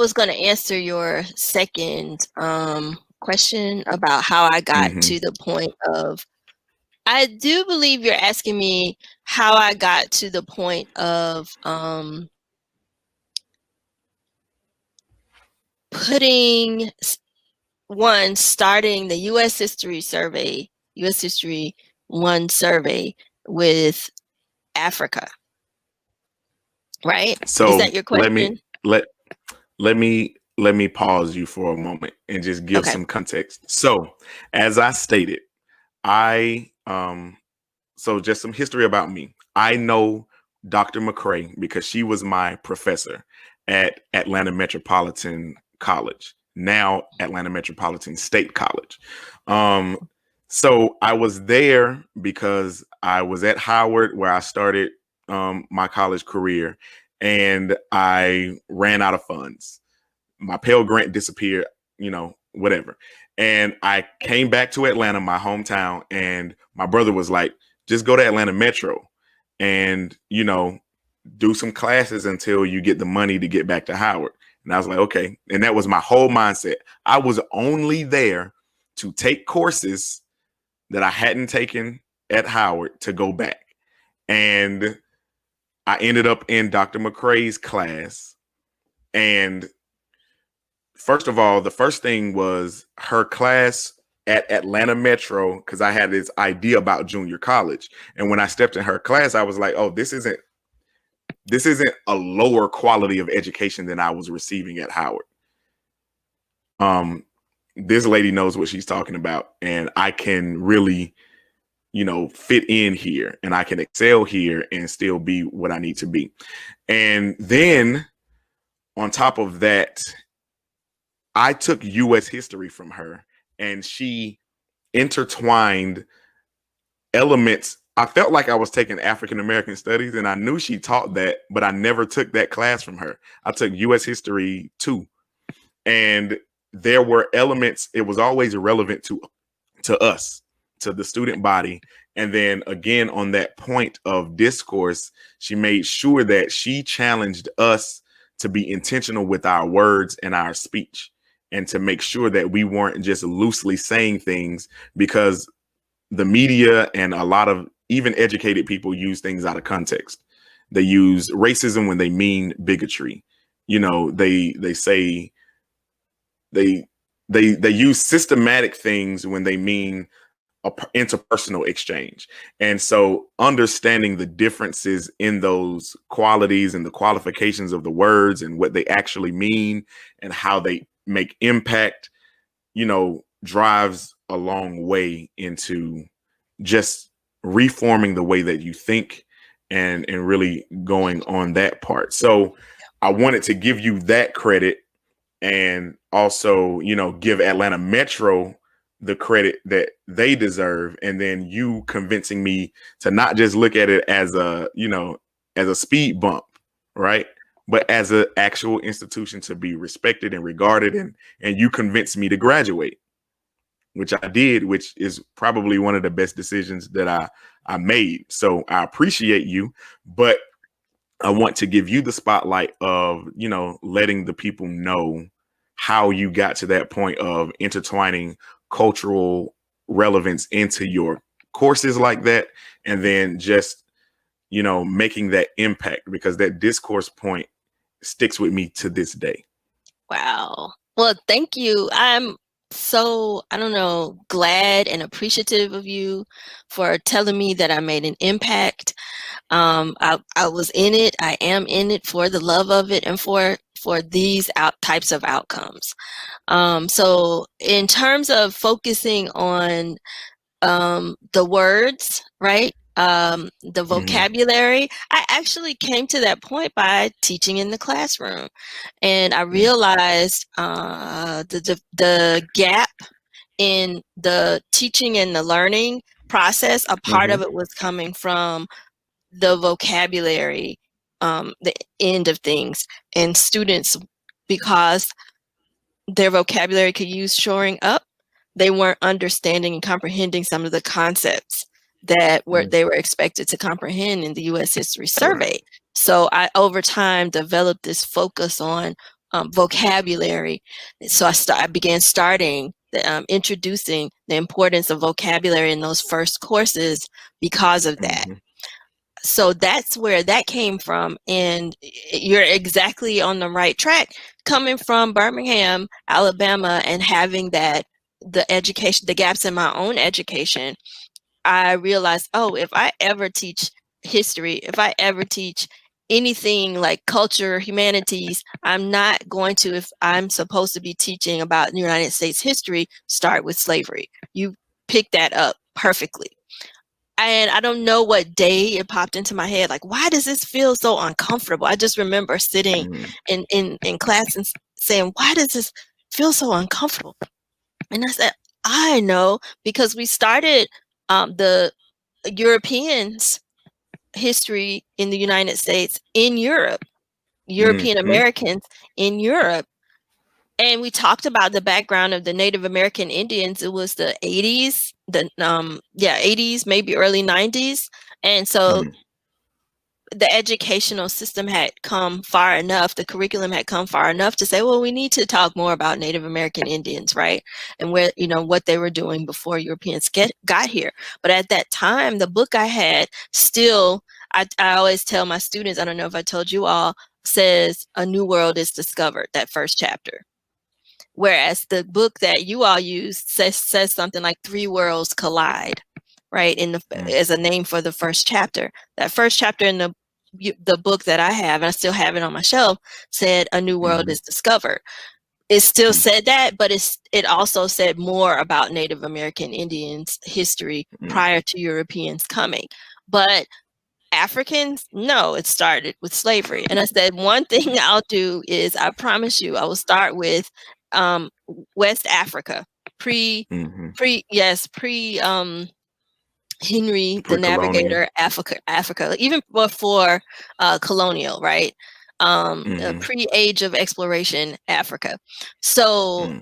was going to answer your second question about how I got to the point of, I do believe you're asking me how I got to the point of starting the U.S. History Survey, U.S. History 1 survey with Africa. Right? So is that your question? let me pause you for a moment and just give some context. So, as I stated, so just some history about me. I know Dr. McCray because she was my professor at Atlanta Metropolitan College, now Atlanta Metropolitan State College. So I was there because I was at Howard, where I started my college career, and I ran out of funds. My Pell Grant disappeared, whatever. And I came back to Atlanta, my hometown, and my brother was like, just go to Atlanta Metro and, do some classes until you get the money to get back to Howard. And I was like, okay. And that was my whole mindset. I was only there to take courses that I hadn't taken at Howard to go back. And I ended up in Dr. McCray's class. And first of all, the first thing was her class at Atlanta Metro, because I had this idea about junior college. And when I stepped in her class, I was like, oh, this isn't a lower quality of education than I was receiving at Howard. This lady knows what she's talking about, and I can really, fit in here, and I can excel here and still be what I need to be. And then on top of that, I took U.S. history from her, and she intertwined elements. I felt like I was taking African American studies, and I knew she taught that, but I never took that class from her. I took U.S. history too. And there were elements, it was always relevant to us, to the student body. And then again, on that point of discourse, she made sure that she challenged us to be intentional with our words and our speech, and to make sure that we weren't just loosely saying things, because the media and a lot of even educated people use things out of context. They use racism when they mean bigotry. They say they use systematic things when they mean a interpersonal exchange. And so understanding the differences in those qualities and the qualifications of the words and what they actually mean and how they make impact, drives a long way into just reforming the way that you think and really going on that part. So I wanted to give you that credit, and also, give Atlanta Metro the credit that they deserve. And then you convincing me to not just look at it as a speed bump, right? But as an actual institution to be respected and regarded. And you convinced me to graduate, which I did, which is probably one of the best decisions that I made. So I appreciate you, but I want to give you the spotlight of, letting the people know how you got to that point of intertwining cultural relevance into your courses like that. And then just, making that impact, because that discourse point sticks with me to this day. Wow. Well, thank you. I'm so, glad and appreciative of you for telling me that I made an impact. I was in it. I am in it for the love of it and for these types of outcomes. So in terms of focusing on the words, right? The vocabulary, I actually came to that point by teaching in the classroom, and I realized the gap in the teaching and the learning process. A part of it was coming from the vocabulary, the end of things, and students, because their vocabulary could use shoring up, they weren't understanding and comprehending some of the concepts that they were expected to comprehend in the U.S. History Survey. So I, over time, developed this focus on vocabulary. So I began introducing the importance of vocabulary in those first courses because of that. Mm-hmm. So that's where that came from. And you're exactly on the right track. Coming from Birmingham, Alabama, and having the education, the gaps in my own education, I realized, oh, if I ever teach history, if I ever teach anything like culture, humanities, I'm not going to, if I'm supposed to be teaching about the United States history, start with slavery. You picked that up perfectly. And I don't know what day it popped into my head, like, why does this feel so uncomfortable? I just remember sitting in class and saying, why does this feel so uncomfortable? And I said, I know, because we started the Europeans' history in the United States in Europe, European Americans in Europe. And we talked about the background of the Native American Indians. It was the 80s, 80s, maybe early 90s. And so the educational system had come far enough, the curriculum had come far enough to say, well, we need to talk more about Native American Indians, right? And where, what they were doing before Europeans got here. But at that time, the book I had still, I always tell my students, I don't know if I told you all, says A New World is Discovered, that first chapter. Whereas the book that you all use says something like Three Worlds Collide, right? As a name for the first chapter. That first chapter in the book that I have, and I still have it on my shelf, said A New World is Discovered. It still said that, but it also said more about Native American Indians' history prior to Europeans coming. But Africans, no, it started with slavery. And I said, one thing I'll do is, I promise you, I will start with West Africa, pre Henry the Navigator, Africa, even before colonial, right? Pre-age of exploration Africa. So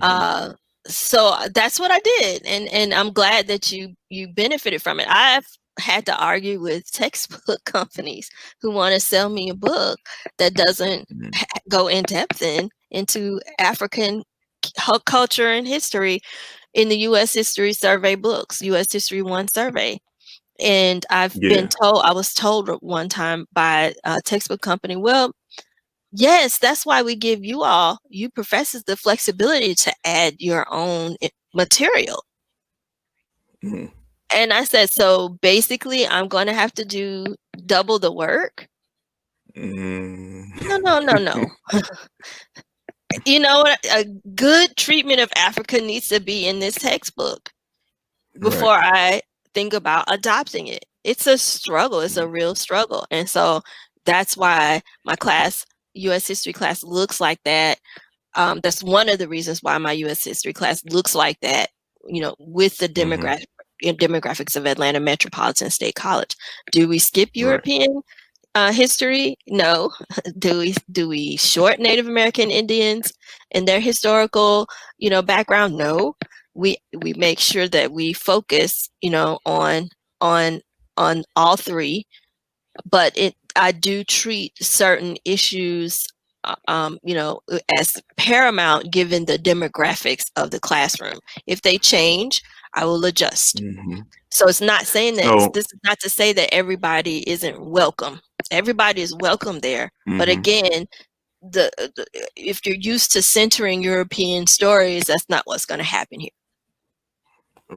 so that's what I did, and I'm glad that you benefited from it. I've had to argue with textbook companies who want to sell me a book that doesn't go in depth into African culture and history in the U.S. History Survey books, U.S. History 1 survey. And I was told one time by a textbook company, well, yes, that's why we give you professors, the flexibility to add your own material. And I said, so basically I'm going to have to do double the work? No. You know what? A good treatment of Africa needs to be in this textbook before I think about adopting it. It's a struggle. It's a real struggle. And so that's why my class, U.S. history class, looks like that. That's one of the reasons why my U.S. history class looks like that, with the demographics of Atlanta Metropolitan State College. Do we skip European history? No. Do we short Native American Indians and their historical, background? No. We make sure that we focus, on all three, but I do treat certain issues, as paramount given the demographics of the classroom. If they change, I will adjust. So it's not saying that this is not to say that everybody isn't welcome. Everybody is welcome there. But again, if you're used to centering European stories, that's not what's going to happen here.